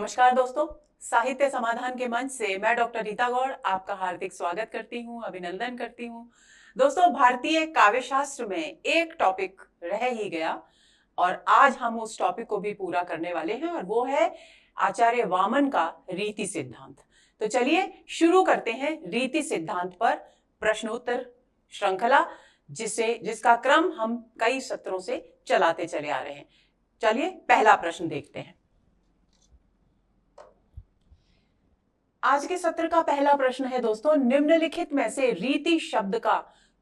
नमस्कार दोस्तों, साहित्य समाधान के मंच से मैं डॉक्टर रीता गौड़ आपका हार्दिक स्वागत करती हूँ, अभिनंदन करती हूँ। दोस्तों, भारतीय काव्य शास्त्र में एक टॉपिक रह ही गया और आज हम उस टॉपिक को भी पूरा करने वाले हैं और वो है आचार्य वामन का रीति सिद्धांत। तो चलिए शुरू करते हैं रीति सिद्धांत पर प्रश्नोत्तर श्रृंखला, जिसका क्रम हम कई सत्रों से चलाते चले आ रहे हैं। चलिए पहला प्रश्न देखते हैं। आज के सत्र का पहला प्रश्न है दोस्तों, निम्नलिखित में से रीति शब्द का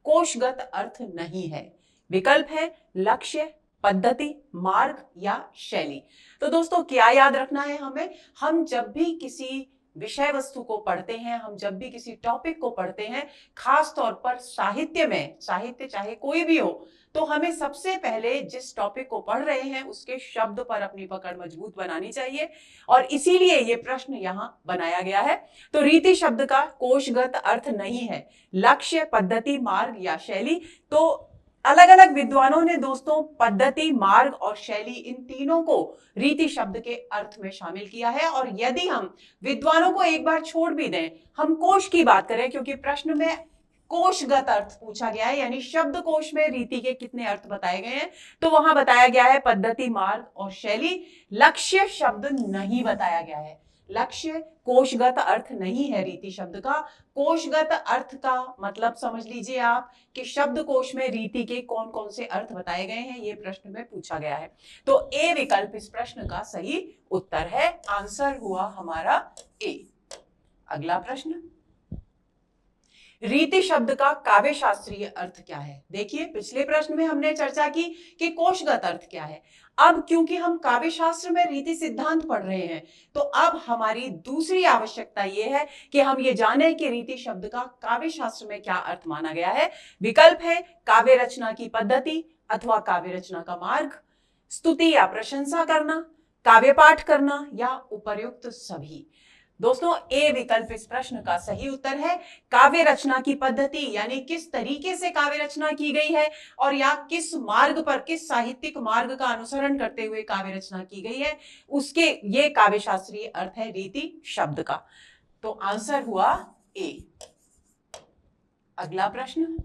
कोशगत अर्थ नहीं है। विकल्प है लक्ष्य, पद्धति, मार्ग या शैली। तो दोस्तों क्या याद रखना है हमें, हम जब भी किसी विषय वस्तु को पढ़ते हैं, हम जब भी किसी टॉपिक को पढ़ते हैं, खास तौर पर साहित्य में, साहित्य चाहे कोई भी हो, तो हमें सबसे पहले जिस टॉपिक को पढ़ रहे हैं उसके शब्द पर अपनी पकड़ मजबूत बनानी चाहिए और इसीलिए ये प्रश्न यहां बनाया गया है। तो रीति शब्द का कोशगत अर्थ नहीं है लक्ष्य, पद्धति, मार्ग या शैली। तो अलग अलग विद्वानों ने दोस्तों पद्धति, मार्ग और शैली, इन तीनों को रीति शब्द के अर्थ में शामिल किया है। और यदि हम विद्वानों को एक बार छोड़ भी दें, हम कोश की बात करें, क्योंकि प्रश्न में कोशगत अर्थ पूछा गया है, यानी शब्द कोश में रीति के कितने अर्थ बताए गए हैं, तो वहां बताया गया है पद्धति, मार्ग और शैली। लक्ष्य शब्द नहीं बताया गया है। लक्ष्य कोशगत अर्थ नहीं है रीति शब्द का। कोशगत अर्थ का मतलब समझ लीजिए आप कि शब्द कोश में रीति के कौन कौन से अर्थ बताए गए हैं, ये प्रश्न में पूछा गया है। तो ए विकल्प इस प्रश्न का सही उत्तर है। आंसर हुआ हमारा ए। अगला प्रश्न, रीति शब्द का काव्य शास्त्रीय अर्थ क्या है। देखिए पिछले प्रश्न में हमने चर्चा की कि कोशगत अर्थ क्या है। अब क्योंकि हम काव्य शास्त्र में रीति सिद्धांत पढ़ रहे हैं, तो अब हमारी दूसरी आवश्यकता यह है कि हम ये जानें कि रीति शब्द का काव्य शास्त्र में क्या अर्थ माना गया है। विकल्प है काव्य रचना की पद्धति अथवा काव्य रचना का मार्ग, स्तुति या प्रशंसा करना, काव्य पाठ करना या उपर्युक्त सभी। दोस्तों ए विकल्प इस प्रश्न का सही उत्तर है। काव्य रचना की पद्धति यानी किस तरीके से काव्य रचना की गई है और या किस मार्ग पर, किस साहित्यिक मार्ग का अनुसरण करते हुए काव्य रचना की गई है, उसके ये काव्य शास्त्रीय अर्थ है रीति शब्द का। तो आंसर हुआ ए। अगला प्रश्न,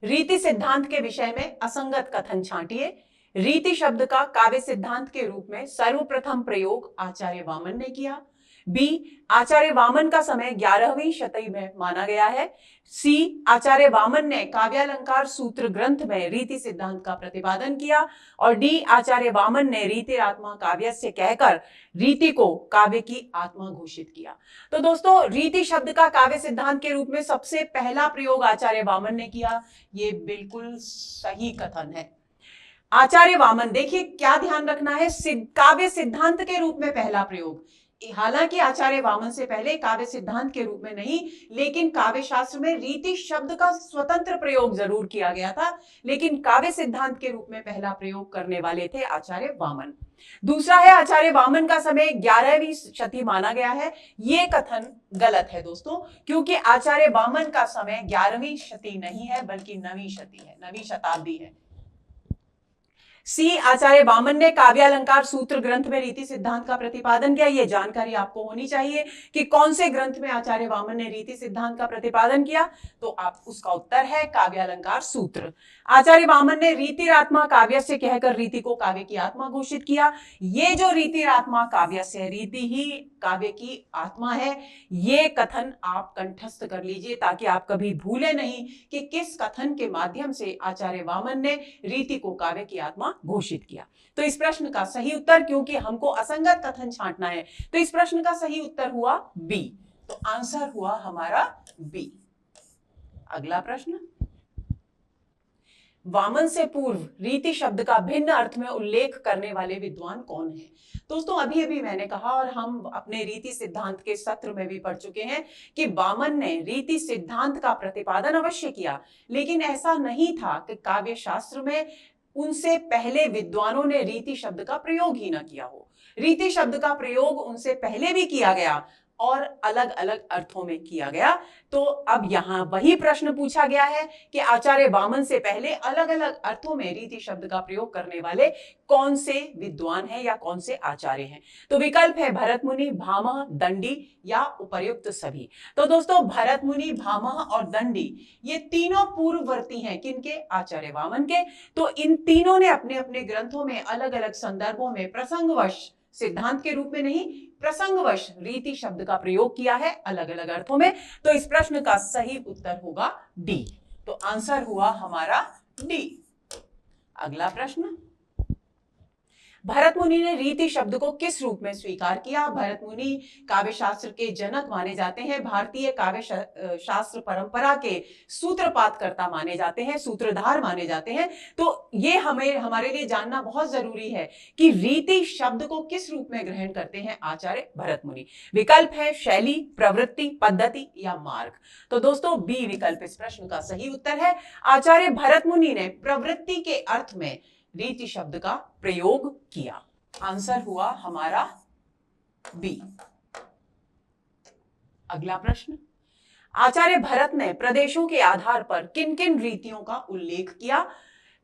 रीति सिद्धांत के विषय में असंगत कथन छांटिए। रीति शब्द का काव्य सिद्धांत के रूप में सर्वप्रथम प्रयोग आचार्य वामन ने किया। बी, आचार्य वामन का समय 11वीं शताब्दी में माना गया है। सी, आचार्य वामन ने काव्यालंकार सूत्र ग्रंथ में रीति सिद्धांत का प्रतिपादन किया। और डी, आचार्य वामन ने रीतिरात्मा काव्यस्य कहकर रीति को काव्य की आत्मा घोषित किया। तो दोस्तों रीति शब्द का काव्य सिद्धांत के रूप में सबसे पहला प्रयोग आचार्य वामन ने किया, ये बिल्कुल सही कथन है। आचार्य वामन, देखिए क्या ध्यान रखना है, काव्य सिद्धांत के रूप में पहला प्रयोग। हालांकि आचार्य वामन से पहले काव्य सिद्धांत के रूप में नहीं, लेकिन काव्य शास्त्र में रीति शब्द का स्वतंत्र प्रयोग जरूर किया गया था, लेकिन काव्य सिद्धांत के रूप में पहला प्रयोग करने वाले थे आचार्य वामन। दूसरा है आचार्य वामन का समय 11वीं शती माना गया है। यह कथन गलत है दोस्तों, क्योंकि आचार्य वामन का समय 11वीं शती नहीं है बल्कि 9वीं शती है, 9वीं शताब्दी है। सी, आचार्य वामन ने काव्यालंकार सूत्र ग्रंथ में रीति सिद्धांत का प्रतिपादन किया। यह जानकारी आपको होनी चाहिए कि कौन से ग्रंथ में आचार्य वामन ने रीति सिद्धांत का प्रतिपादन किया, तो आप उसका उत्तर है काव्यालंकार सूत्र। आचार्य वामन ने रीतिरात्मा काव्यस्य कहकर रीति को काव्य की आत्मा घोषित किया। ये जो रीतिरात्मा काव्यस्य, रीति ही काव्य की आत्मा है, ये कथन आप कंठस्थ कर लीजिए ताकि आप कभी भूले नहीं कि किस कथन के माध्यम से आचार्य वामन ने रीति को काव्य की आत्मा घोषित किया। तो इस प्रश्न का सही उत्तर, क्योंकि हमको असंगत कथन छांटना है, तो इस प्रश्न का सही उत्तर हुआ बी। तो आंसर हुआ हमारा बी। अगला प्रश्न, वामन से पूर्व रीति शब्द का भिन्न अर्थ में उल्लेख करने वाले विद्वान कौन है। दोस्तों अभी अभी मैंने कहा और हम अपने रीति सिद्धांत के सत्र में भी पढ़ चुके हैं कि वामन ने रीति सिद्धांत का प्रतिपादन अवश्य किया, लेकिन ऐसा नहीं था कि काव्य शास्त्र में उनसे पहले विद्वानों ने रीति शब्द का प्रयोग ही ना किया हो। रीति शब्द का प्रयोग उनसे पहले भी किया गया और अलग अलग अर्थों में किया गया। तो अब यहां वही प्रश्न पूछा गया है कि आचार्य वामन से पहले अलग अलग अर्थों में रीति शब्द का प्रयोग करने वाले कौन से विद्वान हैं या कौन से आचार्य हैं। तो विकल्प है भरत मुनि, भामह, दंडी या उपर्युक्त सभी। तो दोस्तों भरत मुनि, भामह और दंडी ये तीनों पूर्ववर्ती हैं किनके? आचार्य वामन के। तो इन तीनों ने अपने अपने ग्रंथों में अलग अलग संदर्भों में प्रसंगवश, सिद्धांत के रूप में नहीं, प्रसंगवश रीति शब्द का प्रयोग किया है अलग अलग अर्थों में। तो इस प्रश्न का सही उत्तर होगा डी। तो आंसर हुआ हमारा डी। अगला प्रश्न, भरत मुनि ने रीति शब्द को किस रूप में स्वीकार किया? भरत मुनि काव्य शास्त्र के जनक माने जाते हैं, भारतीय काव्य शास्त्र परंपरा के सूत्रपातकर्ता माने जाते हैं, सूत्रधार माने जाते हैं। तो ये हमारे लिए जानना बहुत जरूरी है कि रीति शब्द को किस रूप में ग्रहण करते हैं आचार्य भरत मुनि। विकल्प है शैली, प्रवृत्ति, पद्धति या मार्ग। तो दोस्तों बी विकल्प इस प्रश्न का सही उत्तर है। आचार्य भरत मुनि ने प्रवृत्ति के अर्थ में रीति शब्द का प्रयोग किया। आंसर हुआ हमारा बी। अगला प्रश्न, आचार्य भरत ने प्रदेशों के आधार पर किन किन रीतियों का उल्लेख किया?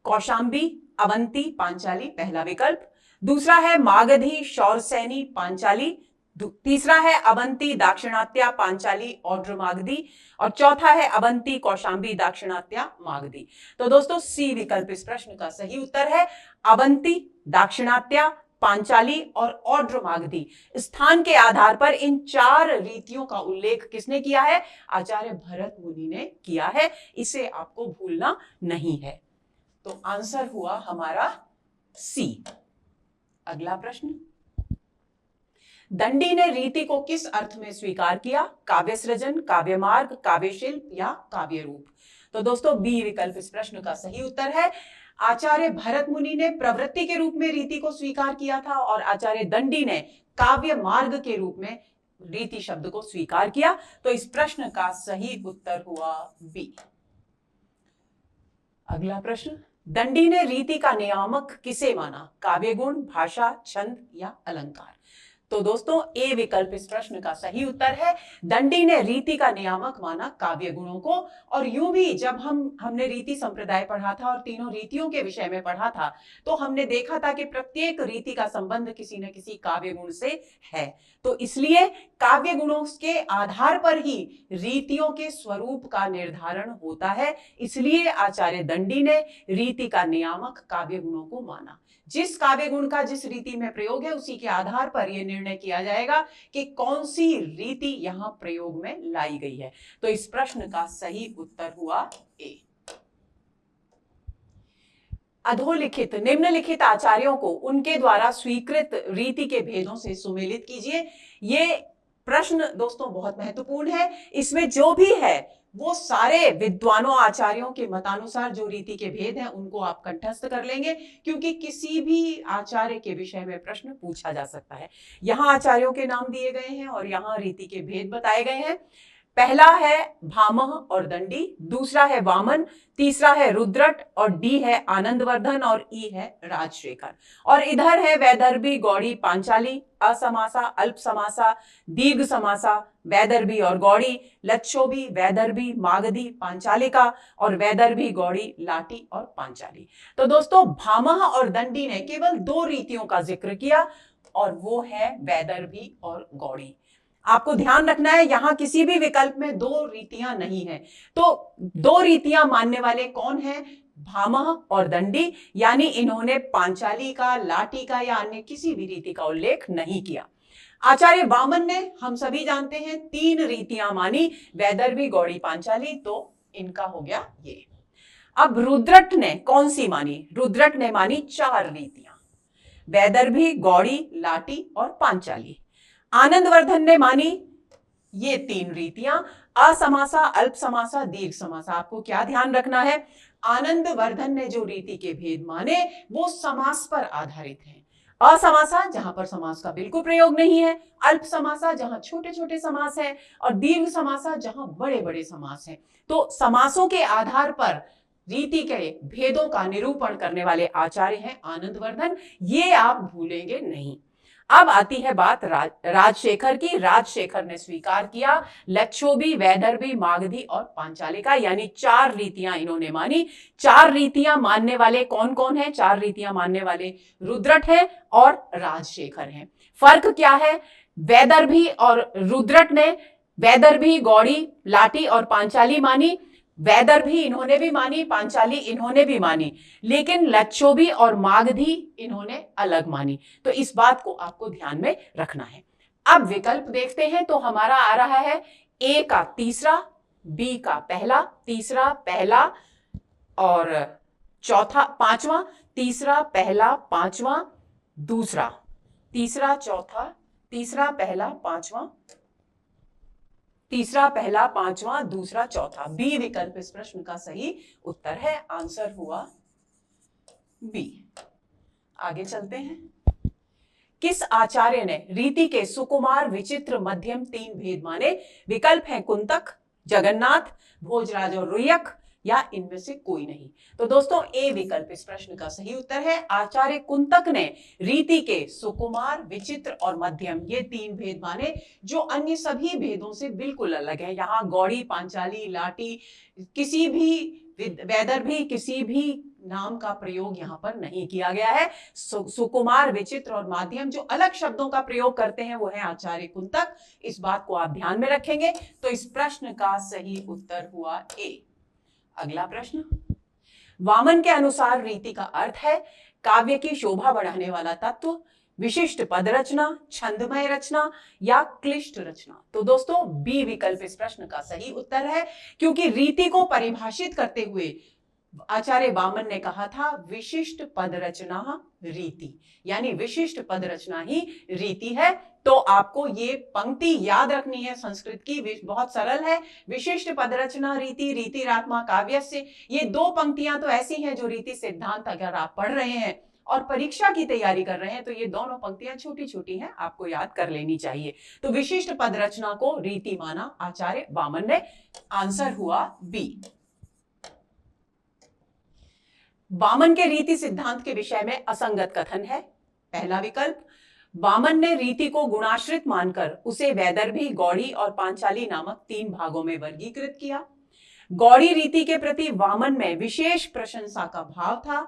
कौशांबी, अवंती, पांचाली पहला विकल्प। दूसरा है मागधी, शौरसैनी, पांचाली। तीसरा है अवंती, दाक्षिणात्य, पांचाली, औड्र, मागधी। और चौथा है अवंती, कौशांबी, दाक्षिणात्य, मागधी। तो दोस्तों सी विकल्प इस प्रश्न का सही उत्तर है। अवंती, दाक्षिणात्य, पांचाली और औड्र, मागधी स्थान के आधार पर इन चार रीतियों का उल्लेख किसने किया है? आचार्य भरत मुनि ने किया है। इसे आपको भूलना नहीं है। तो आंसर हुआ हमारा सी। अगला प्रश्न, दंडी ने रीति को किस अर्थ में स्वीकार किया? काव्य सृजन, काव्य मार्ग, काव्य शिल्प या काव्य रूप। तो दोस्तों बी विकल्प इस प्रश्न का सही उत्तर है। आचार्य भरत मुनि ने प्रवृत्ति के रूप में रीति को स्वीकार किया था और आचार्य दंडी ने काव्य मार्ग के रूप में रीति शब्द को स्वीकार किया। तो इस प्रश्न का सही उत्तर हुआ बी। अगला प्रश्न, दंडी ने रीति का नियामक किसे माना? काव्य गुण, भाषा, छंद या अलंकार। तो दोस्तों ए विकल्प इस प्रश्न का सही उत्तर है। दंडी ने रीति का नियामक माना काव्य गुणों को। और यूं भी जब हमने रीति संप्रदाय पढ़ा था और तीनों रीतियों के विषय में पढ़ा था तो हमने देखा था कि प्रत्येक रीति का संबंध किसी न किसी काव्य गुण से है। तो इसलिए काव्य गुणों के आधार पर ही रीतियों के स्वरूप का निर्धारण होता है। इसलिए आचार्य दंडी ने रीति का नियामक काव्य गुणों को माना। जिस काव्य गुण का जिस रीति में प्रयोग है उसी के आधार पर यह निर्णय किया जाएगा कि कौन सी रीति यहां प्रयोग में लाई गई है। तो इस प्रश्न का सही उत्तर हुआ ए। अधोलिखित निम्नलिखित आचार्यों को उनके द्वारा स्वीकृत रीति के भेदों से सुमेलित कीजिए। ये प्रश्न दोस्तों बहुत महत्वपूर्ण है। इसमें जो भी है वो सारे विद्वानों आचार्यों के मतानुसार जो रीति के भेद हैं उनको आप कंठस्थ कर लेंगे, क्योंकि किसी भी आचार्य के विषय में प्रश्न पूछा जा सकता है। यहां आचार्यों के नाम दिए गए हैं और यहां रीति के भेद बताए गए हैं। पहला है भामह और दंडी, दूसरा है वामन, तीसरा है रुद्रट और डी है आनंदवर्धन और ई है राजशेखर। और इधर है वैदर्भी, गौड़ी, पांचाली, असमासा, अल्प समासा, दीर्घ समासा, वैदर्भी और गौड़ी, लच्छोभी, वैदर्भी, मागधी, पांचालिका और वैदर्भी, गौड़ी, लाटी और पांचाली। तो दोस्तों भामह और दंडी ने केवल दो रीतियों का जिक्र किया और वो है वैदर्भी और गौड़ी। आपको ध्यान रखना है यहां किसी भी विकल्प में दो रीतियां नहीं है। तो दो रीतियां मानने वाले कौन हैं? भामह और दंडी। यानी इन्होंने पांचाली का, लाटी का या अन्य किसी भी रीति का उल्लेख नहीं किया। आचार्य वामन ने, हम सभी जानते हैं, तीन रीतियां मानी, वैदर्भी, गौड़ी, पांचाली। तो इनका हो गया ये। अब रुद्रट ने कौन सी मानी? रुद्रट ने मानी चार रीतियां, वैदर्भी, गौड़ी, लाटी और पांचाली। आनंदवर्धन ने मानी ये तीन रीतियां, असमासा, अल्प समासा, दीर्घ समासा। आपको क्या ध्यान रखना है? आनंदवर्धन ने जो रीति के भेद माने वो समास पर आधारित हैं। असमासा जहां पर समास का बिल्कुल प्रयोग नहीं है, अल्प समासा जहां छोटे छोटे समास है और दीर्घ समासा जहां बड़े बड़े समास हैं। तो समासों के आधार पर रीति के भेदों का निरूपण करने वाले आचार्य हैं आनंदवर्धन। ये आप भूलेंगे नहीं। अब आती है बात राजशेखर की। राजशेखर ने स्वीकार किया लक्षोभी, वैदर्भी, मागधी और पांचाली का, यानी 4 रीतियां इन्होंने मानी। 4 रीतियां मानने वाले कौन कौन है? 4 रीतियां मानने वाले रुद्रट है और राजशेखर है। फर्क क्या है? वैदर्भी और रुद्रट ने वैदर्भी, गौड़ी, लाटी और पांचाली मानी। वैदर्भी इन्होंने भी मानी, पांचाली इन्होंने भी मानी, लेकिन लक्षोभी और मागधी इन्होंने अलग मानी। तो इस बात को आपको ध्यान में रखना है। अब विकल्प देखते हैं। तो हमारा आ रहा है ए का तीसरा, बी का पहला, तीसरा, पहला और चौथा, पांचवा, तीसरा, पहला, पांचवा, दूसरा, तीसरा, चौथा, तीसरा, पहला, पांचवा, तीसरा, पहला, पांचवा, दूसरा, चौथा। बी विकल्प इस प्रश्न का सही उत्तर है। आंसर हुआ बी। आगे चलते हैं। किस आचार्य ने रीति के सुकुमार, विचित्र, मध्यम 3 भेद माने? विकल्प है कुंतक, जगन्नाथ, भोजराज और रुयक, या इनमें से कोई नहीं। तो दोस्तों ए विकल्प इस प्रश्न का सही उत्तर है। आचार्य कुंतक ने रीति के सुकुमार, विचित्र और मध्यम ये 3 भेद माने, जो अन्य सभी भेदों से बिल्कुल अलग है। यहाँ गौड़ी, पांचाली, लाटी, किसी भी वैदर्भी, किसी भी नाम का प्रयोग यहाँ पर नहीं किया गया है। सुकुमार, विचित्र और माध्यम जो अलग शब्दों का प्रयोग करते हैं वो है आचार्य कुंतक। इस बात को आप ध्यान में रखेंगे। तो इस प्रश्न का सही उत्तर हुआ ए। अगला प्रश्न, वामन के अनुसार रीति का अर्थ है काव्य की शोभा बढ़ाने वाला तत्व, विशिष्ट पद रचना, छंदमय रचना या क्लिष्ट रचना। तो दोस्तों बी विकल्प इस प्रश्न का सही उत्तर है, क्योंकि रीति को परिभाषित करते हुए आचार्य वामन ने कहा था विशिष्ट पद रचना रीति, यानी विशिष्ट पद रचना ही रीति है। तो आपको ये पंक्ति याद रखनी है संस्कृत की, बहुत सरल है। विशिष्ट पद रचना रीति, रीतिरात्मा काव्यस्य, ये 2 पंक्तियां तो ऐसी हैं जो रीति सिद्धांत अगर आप पढ़ रहे हैं और परीक्षा की तैयारी कर रहे हैं तो ये दोनों पंक्तियां छोटी छोटी हैं, आपको याद कर लेनी चाहिए। तो विशिष्ट पद रचना को रीति माना आचार्य वामन ने। आंसर हुआ बी। वामन के रीति सिद्धांत के विषय में असंगत कथन है। पहला विकल्प, वामन ने रीति को गुणाश्रित मानकर उसे वैदर्भी, गौड़ी और पांचाली नामक 3 भागों में वर्गीकृत किया। गौड़ी रीति के प्रति वामन में विशेष प्रशंसा का भाव था।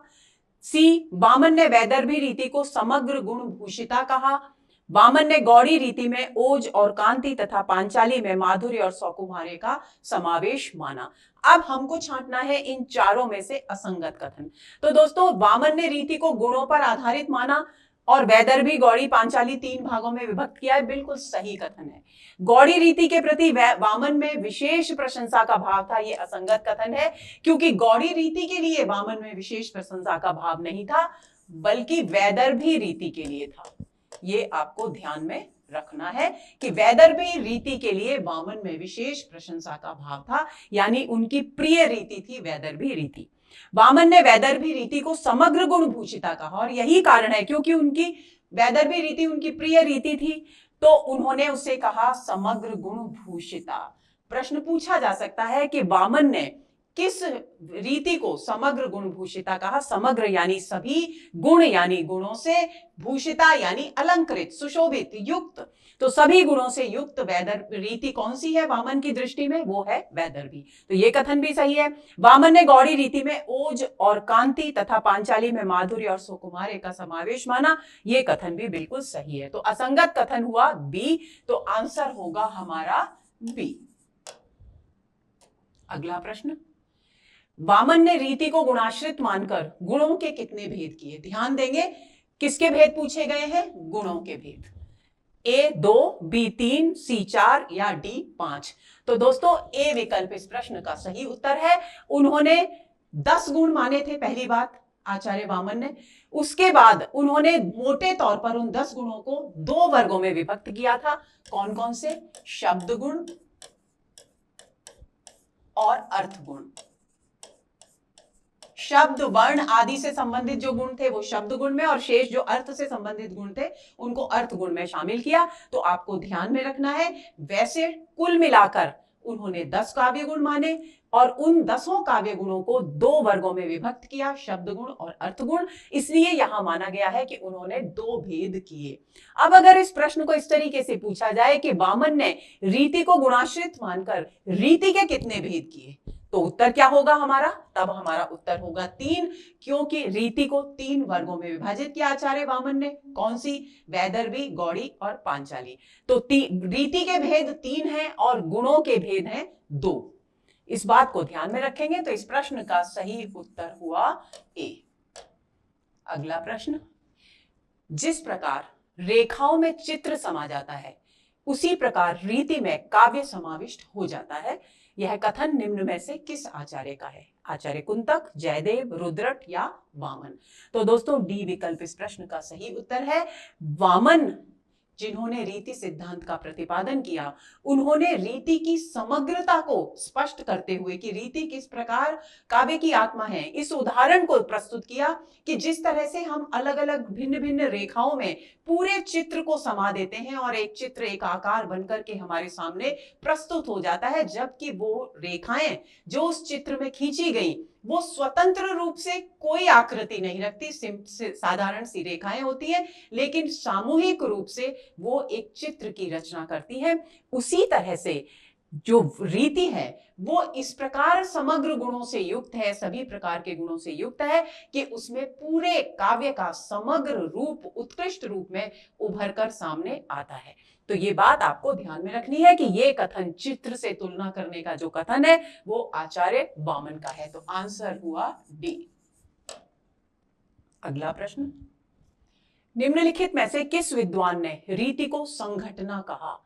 सी, वामन ने वैदर्भी रीति को समग्र गुण भूषिता कहा। वामन ने गौड़ी रीति में ओज और कांति तथा पांचाली में माधुर्य और सौकुमार्य का समावेश माना। अब हमको छांटना है इन चारों में से असंगत कथन। तो दोस्तों वामन ने रीति को गुणों पर आधारित माना और वैदर्भी, गौड़ी, पांचाली 3 भागों में विभक्त किया है, बिल्कुल सही कथन है। गौड़ी रीति के प्रति वामन में विशेष प्रशंसा का भाव था, यह असंगत कथन है, क्योंकि गौड़ी रीति के लिए वामन में विशेष प्रशंसा का भाव नहीं था, बल्कि वैदर्भी रीति के लिए था। ये आपको ध्यान में रखना है कि वैदर्भी रीति के लिए वामन में विशेष प्रशंसा का भाव था, यानी उनकी प्रिय रीति थी वैदर्भी रीति। वामन ने वैदर्भी रीति को समग्र गुण भूषिता कहा, और यही कारण है क्योंकि उनकी वैदर्भी रीति उनकी प्रिय रीति थी, तो उन्होंने उसे कहा समग्र गुण भूषिता। प्रश्न पूछा जा सकता है कि वामन ने किस रीति को समग्र गुण भूषिता कहा? समग्र यानी सभी, गुण यानी गुणों से, भूषिता यानी अलंकृत, सुशोभित, युक्त। तो सभी गुणों से युक्त वैदर रीति कौन सी है वामन की दृष्टि में? वो है वैदर्भी। तो ये कथन भी सही है। वामन ने गौड़ी रीति में ओज और कांति तथा पांचाली में माधुर्य और सुकुमार्य का समावेश माना, ये कथन भी बिल्कुल सही है। तो असंगत कथन हुआ बी, तो आंसर होगा हमारा बी। अगला प्रश्न, वामन ने रीति को गुणाश्रित मानकर गुणों के कितने भेद किए? ध्यान देंगे, किसके भेद पूछे गए हैं? गुणों के भेद। ए 2, बी 3, सी 4 या डी 5। तो दोस्तों ए विकल्प इस प्रश्न का सही उत्तर है। उन्होंने 10 गुण माने थे, पहली बात आचार्य वामन ने। उसके बाद उन्होंने मोटे तौर पर उन 10 गुणों को 2 वर्गों में विभक्त किया था। कौन कौन से? शब्द गुण और अर्थ गुण। शब्द, वर्ण आदि से संबंधित जो गुण थे वो शब्द गुण में, और शेष जो अर्थ से संबंधित गुण थे उनको अर्थ गुण में शामिल किया। तो आपको ध्यान में रखना है, वैसे कुल मिलाकर उन्होंने 10 काव्य गुण माने और उन 10 काव्य गुणों को 2 वर्गों में विभक्त किया, शब्द गुण और अर्थ गुण। इसलिए यहां माना गया है कि उन्होंने 2 भेद किए। अब अगर इस प्रश्न को इस तरीके से पूछा जाए कि वामन ने रीति को गुणाश्रित मानकर रीति के कितने भेद किए, तो उत्तर क्या होगा हमारा? तब हमारा उत्तर होगा 3, क्योंकि रीति को 3 वर्गों में विभाजित किया आचार्य वामन ने। कौन सी? वैदर्भी, गौड़ी और पांचाली। तो रीति के भेद 3 हैं और गुणों के भेद हैं 2। इस बात को ध्यान में रखेंगे तो इस प्रश्न का सही उत्तर हुआ ए। अगला प्रश्न, जिस प्रकार रेखाओं में चित्र समा जाता है उसी प्रकार रीति में काव्य समाविष्ट हो जाता है। यह कथन निम्न में से किस आचार्य का है? आचार्य कुंतक, जयदेव, रुद्रट या वामन? तो दोस्तों डी विकल्प इस प्रश्न का सही उत्तर है। वामन, जिन्होंने रीति सिद्धांत का प्रतिपादन किया, उन्होंने रीति की समग्रता को स्पष्ट करते हुए कि रीति किस प्रकार काव्य की आत्मा है, इस उदाहरण को प्रस्तुत किया कि जिस तरह से हम अलग अलग भिन्न भिन्न रेखाओं में पूरे चित्र को समा देते हैं और एक चित्र एक आकार बनकर के हमारे सामने प्रस्तुत हो जाता है, जबकि वो रेखाएं जो उस चित्र में खींची गई वो स्वतंत्र रूप से कोई आकृति नहीं रखती, साधारण सी रेखाएं होती हैं, लेकिन सामूहिक रूप से वो एक चित्र की रचना करती है। उसी तरह से जो रीति है वो इस प्रकार समग्र गुणों से युक्त है, सभी प्रकार के गुणों से युक्त है कि उसमें पूरे काव्य का समग्र रूप, उत्कृष्ट रूप में उभर कर सामने आता है। तो ये बात आपको ध्यान में रखनी है कि ये कथन, चित्र से तुलना करने का जो कथन है वो आचार्य वामन का है। तो आंसर हुआ डी। अगला प्रश्न, निम्नलिखित में से किस विद्वान ने रीति को संघटना कहा?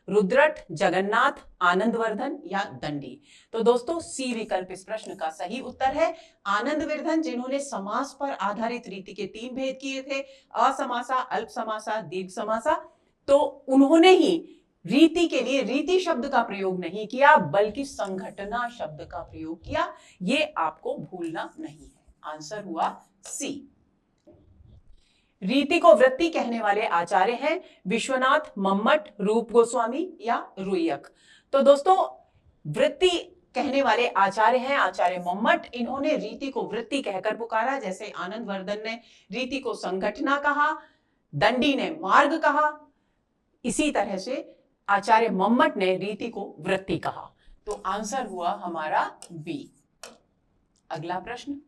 रुद्रट, जगन्नाथ, आनंदवर्धन या दंडी? तो दोस्तों सी विकल्प इस प्रश्न का सही उत्तर है। आनंदवर्धन, जिन्होंने समास पर आधारित रीति के 3 भेद किए थे, असमासा, अल्प समासा, दीर्घ समासा, तो उन्होंने ही रीति के लिए रीति शब्द का प्रयोग नहीं किया बल्कि संघटना शब्द का प्रयोग किया। ये आपको भूलना नहीं है। आंसर हुआ सी। रीति को वृत्ति कहने वाले आचार्य हैं विश्वनाथ, मम्मट, रूप गोस्वामी या रुयक? तो दोस्तों वृत्ति कहने वाले आचार्य हैं आचार्य मम्मट। इन्होंने रीति को वृत्ति कहकर पुकारा, जैसे आनंदवर्धन ने रीति को संघटना कहा, दंडी ने मार्ग कहा, इसी तरह से आचार्य मम्मट ने रीति को वृत्ति कहा। तो आंसर हुआ हमारा बी। अगला प्रश्न,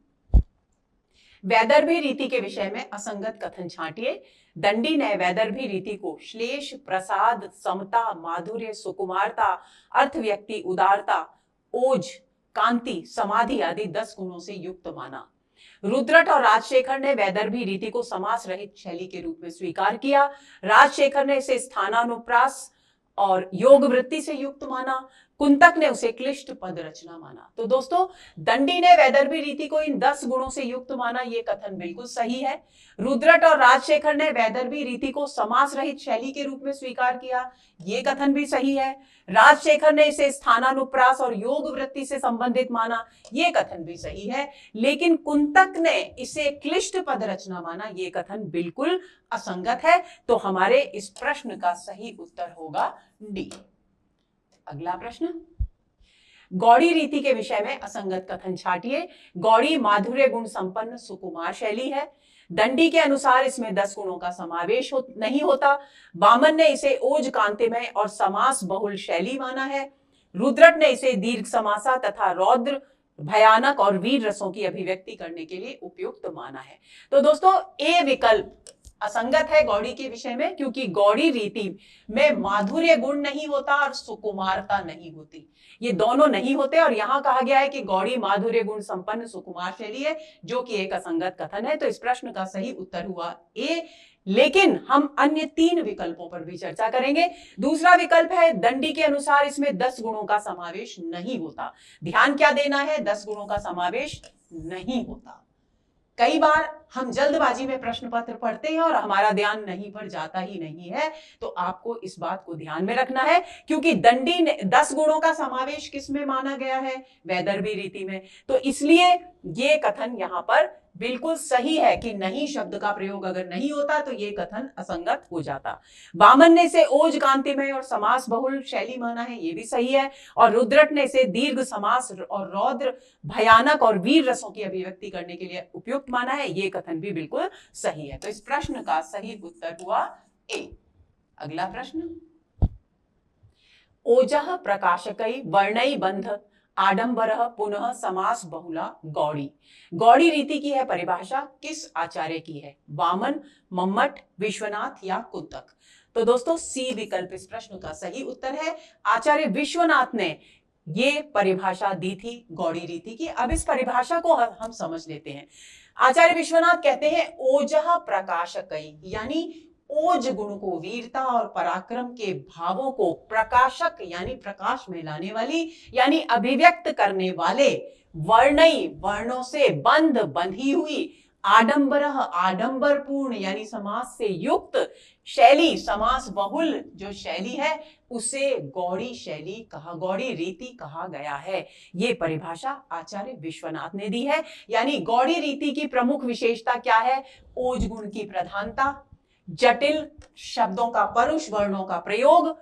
वैदर्भी रीति के विषय में असंगत कथन छांटिए। दंडी ने वैदर्भी रीति को श्लेष, प्रसाद, समता, माधुर्य, सुकुमारता, अर्थव्यक्ति, उदारता, ओज, कांति, समाधि आदि 10 गुणों से युक्त माना। रुद्रट और राजशेखर ने वैदर्भी रीति को समास रहित शैली के रूप में स्वीकार किया। राजशेखर ने इसे स्थानानुप्रास और योग वृत्ति से युक्त माना। कुंतक ने उसे क्लिष्ट पद रचना माना। तो दोस्तों दंडी ने वैदर्भी रीति को इन 10 गुणों से युक्त माना, ये कथन बिल्कुल सही है। रुद्रट और राजशेखर ने वैदर्भी रीति को समास रहित शैली के रूप में स्वीकार किया, ये कथन भी सही है। राजशेखर ने इसे स्थानानुप्रास और योग वृत्ति से संबंधित माना, ये कथन भी सही है। लेकिन कुंतक ने इसे क्लिष्ट पद रचना माना, ये कथन बिल्कुल असंगत है। तो हमारे इस प्रश्न का सही उत्तर होगा डी। अगला प्रश्न, गौड़ी रीति के विषय में असंगत कथन छाटिए। गौड़ी माधुर्य गुण संपन्न सुकुमार शैली है। दंडी के अनुसार इसमें 10 गुणों का समावेश नहीं होता। वामन ने इसे ओज, कांतिमय और समास बहुल शैली माना है। रुद्रट ने इसे दीर्घ समासा तथा रौद्र, भयानक और वीर रसों की अभिव्यक्ति करने के लिए उपयुक्त माना है। तो दोस्तों ए विकल्प असंगत है गौड़ी के विषय में, क्योंकि गौड़ी रीति में माधुर्य गुण नहीं होता और सुकुमारता नहीं होती, ये दोनों नहीं होते। और यहां कहा गया है कि गौड़ी माधुर्य गुण संपन्न सुकुमार शैली है, जो कि एक असंगत कथन है। तो इस प्रश्न का सही उत्तर हुआ ए। लेकिन हम अन्य 3 विकल्पों पर भी चर्चा करेंगे। दूसरा विकल्प है दंडी के अनुसार इसमें 10 गुणों का समावेश नहीं होता। ध्यान क्या देना है, 10 गुणों का समावेश नहीं होता। कई बार हम जल्दबाजी में प्रश्न पत्र पढ़ते हैं और हमारा ध्यान नहीं पर जाता ही नहीं है, तो आपको इस बात को ध्यान में रखना है, क्योंकि दंडी ने 10 गुणों का समावेश किस में माना गया है, वैदर्भी रीति में। तो इसलिए ये कथन यहां पर बिल्कुल सही है कि नहीं शब्द का प्रयोग अगर नहीं होता तो ये कथन असंगत हो जाता। वामन ने इसे ओज कांतिमय और समास बहुल शैली माना है, ये भी सही है। और रुद्रट ने इसे दीर्घ समास और रौद्र भयानक और वीर रसों की अभिव्यक्ति करने के लिए उपयुक्त माना है, ये कथन भी बिल्कुल सही है। तो इस प्रश्न का सही उत्तर हुआ ए। अगला प्रश्न, ओजः प्रकाशकै वर्णै बंध आडंबरः पुनः समास बहुला गौड़ी। गौड़ी रीति की है परिभाषा किस आचार्य की है? वामन, मम्मट, विश्वनाथ या कुंतक? तो दोस्तों सी विकल्प इस प्रश्न का सही उत्तर है। आचार्य विश्वनाथ ने ये परिभाषा दी थी गौड़ी रीति की। अब इस परिभाषा को हम समझ लेते हैं। आचार्य विश्वनाथ कहते हैं ओजः प्रकाशकै, यानी ओज गुण को, वीरता और पराक्रम के भावों को प्रकाशक यानी प्रकाश में लाने वाली यानी अभिव्यक्त करने वाले, वर्णई वर्णों से, बंध बंधी हुई, आडंबर आडंबरपूर्ण यानी समास से युक्त, शैली समास बहुल जो शैली है उसे गौड़ी शैली कहा, गौड़ी रीति कहा गया है। ये परिभाषा आचार्य विश्वनाथ ने दी है। यानी गौड़ी रीति की प्रमुख विशेषता क्या है? ओज गुण की प्रधानता, जटिल शब्दों का, परुष वर्णों का प्रयोग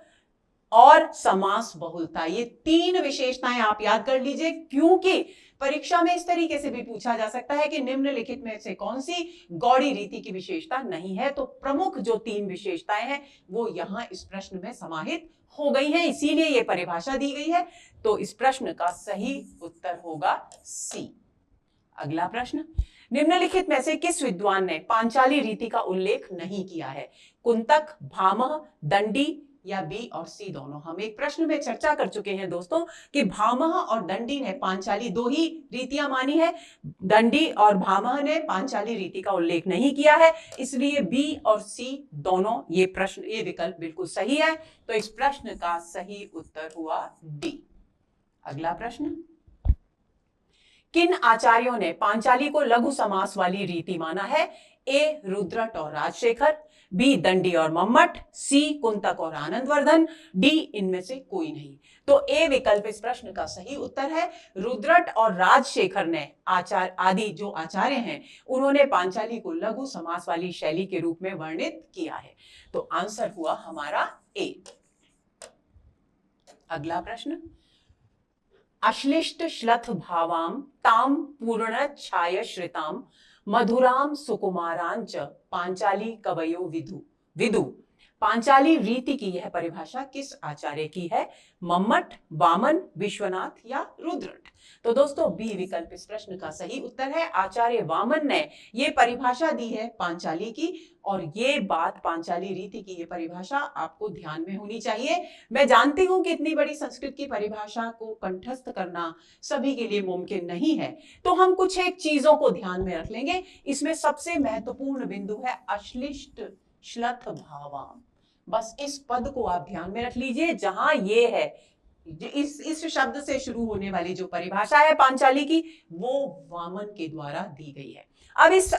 और समास बहुलता। ये तीन विशेषताएं आप याद कर लीजिए, क्योंकि परीक्षा में इस तरीके से भी पूछा जा सकता है कि निम्नलिखित में से कौन सी गौड़ी रीति की विशेषता नहीं है। तो प्रमुख जो तीन विशेषताएं हैं वो यहां इस प्रश्न में समाहित हो गई हैं, इसीलिए ये परिभाषा दी गई है। तो इस प्रश्न का सही उत्तर होगा सी। अगला प्रश्न, निम्नलिखित में से किस विद्वान ने पांचाली रीति का उल्लेख नहीं किया है? कुंतक, भामह, दंडी या बी और सी दोनों? हम एक प्रश्न में चर्चा कर चुके हैं दोस्तों कि भामह और दंडी ने पांचाली दो ही रीतियां मानी है, दंडी और भामह ने पांचाली रीति का उल्लेख नहीं किया है, इसलिए बी और सी दोनों ये प्रश्न, ये विकल्प बिल्कुल सही है। तो इस प्रश्न का सही उत्तर हुआ डी। अगला प्रश्न, किन आचार्यों ने पांचाली को लघु समास वाली रीति माना है? ए रुद्रट और राजशेखर, बी दंडी और मम्मट, सी कुंतक और आनंदवर्धन, डी इनमें से कोई नहीं। तो ए विकल्प इस प्रश्न का सही उत्तर है। रुद्रट और राजशेखर ने आदि जो आचार्य हैं उन्होंने पांचाली को लघु समास वाली शैली के रूप में वर्णित किया है। तो आंसर हुआ हमारा ए। अगला प्रश्न, अश्लिष्ट श्लथ भावाम ताम पूर्ण छाय श्रिताम मधुराम सुकुमारांच पांचाली कवयो विदु। पांचाली रीति की यह परिभाषा किस आचार्य की है? मम्मट, वामन, विश्वनाथ या रुद्रट? तो दोस्तों बी विकल्प इस प्रश्न का सही उत्तर है। आचार्य वामन ने यह परिभाषा दी है पांचाली की, और ये बात, पांचाली रीति की ये परिभाषा आपको ध्यान में होनी चाहिए। मैं जानती हूं कि इतनी बड़ी संस्कृत की परिभाषा को कंठस्थ करना सभी के लिए मुमकिन नहीं है, तो हम कुछ एक चीजों को ध्यान में रख लेंगे। इसमें सबसे महत्वपूर्ण बिंदु है अश्लिष्ट श्लथ भावाम। बस इस पद को आप ध्यान में रख लीजिए, जहां ये है, इस शब्द से शुरू होने वाली जो परिभाषा है पांचाली की, वो वामन के द्वारा दी गई है। अब इस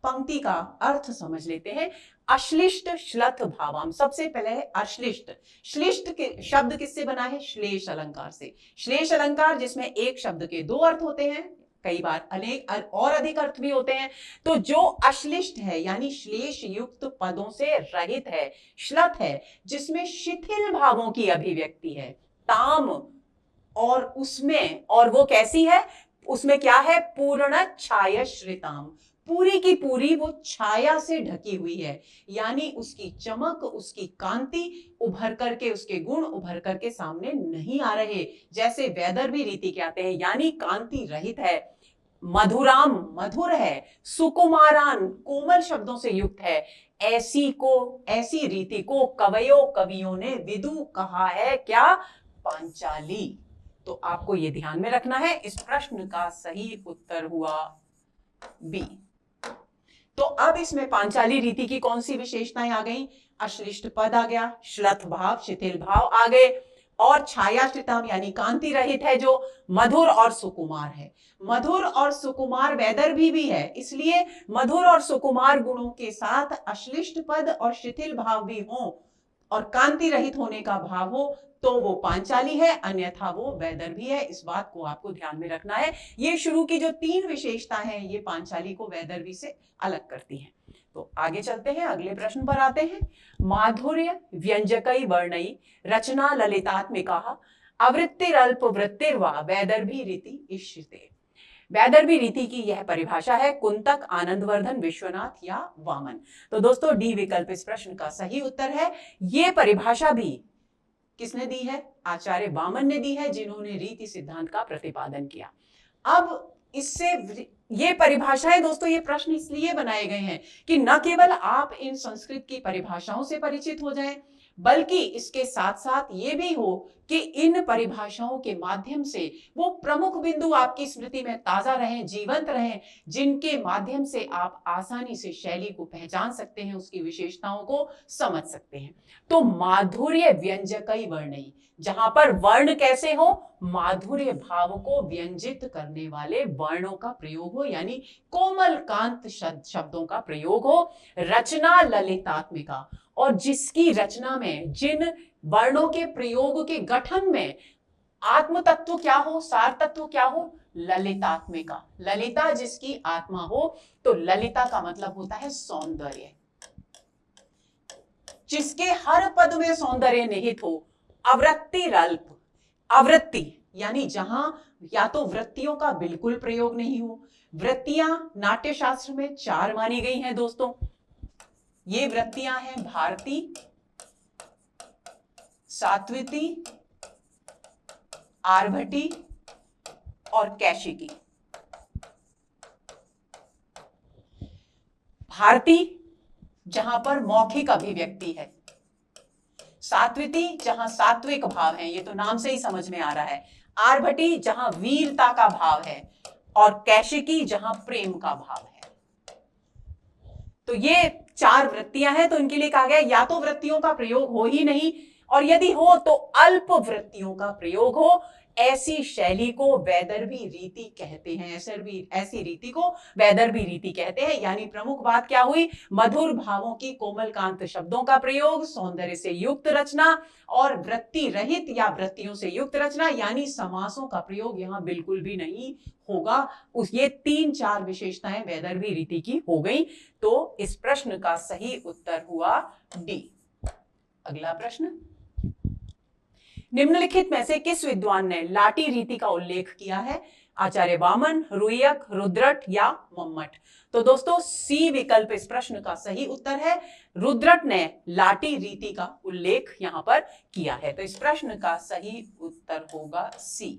पंक्ति का अर्थ समझ लेते हैं। अश्लिष्ट श्लथ भावाम, सबसे पहले है अश्लिष्ट। श्लिष्ट के शब्द किससे बना है? श्लेष अलंकार से। श्लेष अलंकार जिसमें एक शब्द के दो अर्थ होते हैं, कई बार अनेक और अधिक अर्थ भी होते हैं। तो जो अश्लिष्ट है यानी श्लेष युक्त पदों से रहित है, श्लथ है जिसमें शिथिल भावों की अभिव्यक्ति है, ताम, और उसमें, और वो कैसी है? उसमें क्या है? पूर्ण छाया श्रिताम, पूरी की पूरी वो छाया से ढकी हुई है, यानी उसकी चमक, उसकी कांति उभर करके, उसके गुण उभर करके सामने नहीं आ रहे, जैसे वैदर्भी रीति के आते हैं, यानी कांति रहित है। मधुराम, मधुर है। सुकुमारान, कोमल शब्दों से युक्त है। ऐसी रीति को कवियों ने विदु कहा है, क्या? पांचाली। तो आपको यह ध्यान में रखना है। इस प्रश्न का सही उत्तर हुआ बी। तो अब इसमें पांचाली रीति की कौन सी विशेषताएं आ गई? अश्लिष्ट पद आ गया, श्लथ भाव, शिथिल भाव आ गए, और छायाश्रितम यानी कांति रहित है, जो मधुर और सुकुमार है। मधुर और सुकुमार वैदर्भी भी है, इसलिए मधुर और सुकुमार गुणों के साथ अश्लिष्ट पद और शिथिल भाव भी हो और कांति रहित होने का भाव हो, तो वो पांचाली है, अन्यथा वो वैदर्भी है। इस बात को आपको ध्यान में रखना है। ये शुरू की जो 3 विशेषता है ये पांचाली को वैदर्भी से अलग करती हैं। तो आगे चलते हैं, अगले प्रश्न पर आते हैं। माधुर्य व्यंजकई वर्णई रचना ललितात्मिका आवृत्तिरल्प वृत्तिर्वा वैदर्भी रीति इष्यते। वैदर्भी रीति की यह परिभाषा है कुंतक, आनंदवर्धन, विश्वनाथ या वामन। तो दोस्तों डी विकल्प इस प्रश्न का सही उत्तर है। यह परिभाषा भी किसने दी है? आचार्य वामन ने दी है, जिन्होंने रीति सिद्धांत का प्रतिपादन किया। अब इससे ये परिभाषाएं दोस्तों, ये प्रश्न इसलिए बनाए गए हैं कि न केवल आप इन संस्कृत की परिभाषाओं से परिचित हो जाएं, बल्कि इसके साथ साथ ये भी हो कि इन परिभाषाओं के माध्यम से वो प्रमुख बिंदु आपकी स्मृति में ताजा रहें, जीवंत रहें, जिनके माध्यम से आप आसानी से शैली को पहचान सकते हैं, उसकी विशेषताओं को समझ सकते हैं। तो माधुर्य व्यंजकई वर्णई, जहां पर वर्ण कैसे हो? माधुर्य भाव को व्यंजित करने वाले वर्णों का प्रयोग हो, यानी कोमल कांत शब्दों का प्रयोग हो। रचना ललितात्मिका, और जिसकी रचना में, जिन वर्णों के प्रयोग के गठन में आत्म तत्व क्या हो, सार तत्व क्या हो? ललितात्मिका। ललिता जिसकी आत्मा हो, तो ललिता का मतलब होता है सौंदर्य, जिसके हर पद में सौंदर्य निहित हो। आवृत्तिरल्प, आवृत्ति यानी जहां या तो वृत्तियों का बिल्कुल प्रयोग नहीं हो। वृत्तियां नाट्य शास्त्र में 4 मानी गई हैं दोस्तों। ये वृत्तियां हैं भारती, सात्विती, आर्भटी और कैशिकी। भारती जहां पर मौखिक अभिव्यक्ति है, सात्विती जहां सात्विक भाव है, ये तो नाम से ही समझ में आ रहा है, आर्भटी जहां वीरता का भाव है, और कैशिकी जहां प्रेम का भाव है। तो ये 4 वृत्तियां हैं, तो इनके लिए कहा गया या तो वृत्तियों का प्रयोग हो ही नहीं, और यदि हो तो अल्प वृत्तियों का प्रयोग हो। ऐसी शैली को वैदर्भी रीति कहते हैं। ऐसी रीति को वैदर्भी रीति कहते हैं। यानी प्रमुख बात क्या हुई? मधुर भावों की कोमल कांत शब्दों का प्रयोग, सौंदर्य से युक्त रचना, और वृत्ति रहित या वृत्तियों से युक्त रचना, यानी समासों का प्रयोग यहां बिल्कुल भी नहीं होगा। ये 3-4 विशेषताएं वैदर्भी रीति की हो गई। तो इस प्रश्न का सही उत्तर हुआ डी। अगला प्रश्न, निम्नलिखित में से किस विद्वान ने लाटी रीति का उल्लेख किया है? आचार्य वामन, रुयक, रुद्रट या मम्मट। तो दोस्तों सी विकल्प इस प्रश्न का सही उत्तर है। रुद्रट ने लाटी रीति का उल्लेख यहां पर किया है। तो इस प्रश्न का सही उत्तर होगा सी।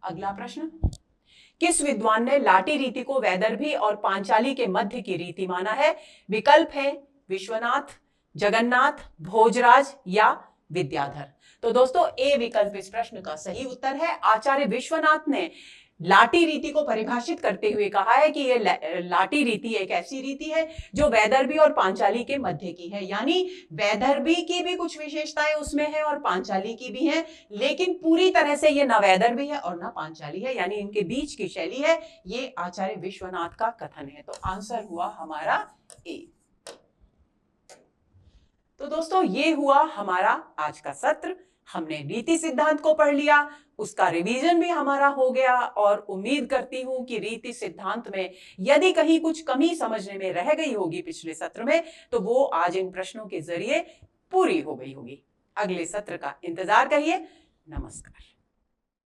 अगला प्रश्न, किस विद्वान ने लाटी रीति को वैदर्भी और पांचाली के मध्य की रीति माना है? विकल्प है विश्वनाथ, जगन्नाथ, भोजराज या विद्याधर। तो दोस्तों ए विकल्प इस प्रश्न का सही उत्तर है। आचार्य विश्वनाथ ने लाटी रीति को परिभाषित करते हुए कहा है कि यह लाटी रीति एक ऐसी रीति है जो वैदर्भी और पांचाली के मध्य की है। यानी वैदर्भी की भी कुछ विशेषताएं उसमें है और पांचाली की भी है, लेकिन पूरी तरह से ये न वैदर्भी है और न पांचाली है, यानी इनके बीच की शैली है। ये आचार्य विश्वनाथ का कथन है। तो आंसर हुआ हमारा ए। तो दोस्तों ये हुआ हमारा आज का सत्र। हमने रीति सिद्धांत को पढ़ लिया, उसका रिवीजन भी हमारा हो गया, और उम्मीद करती हूं कि रीति सिद्धांत में यदि कहीं कुछ कमी समझने में रह गई होगी पिछले सत्र में, तो वो आज इन प्रश्नों के जरिए पूरी हो गई होगी। अगले सत्र का इंतजार करिए। नमस्कार।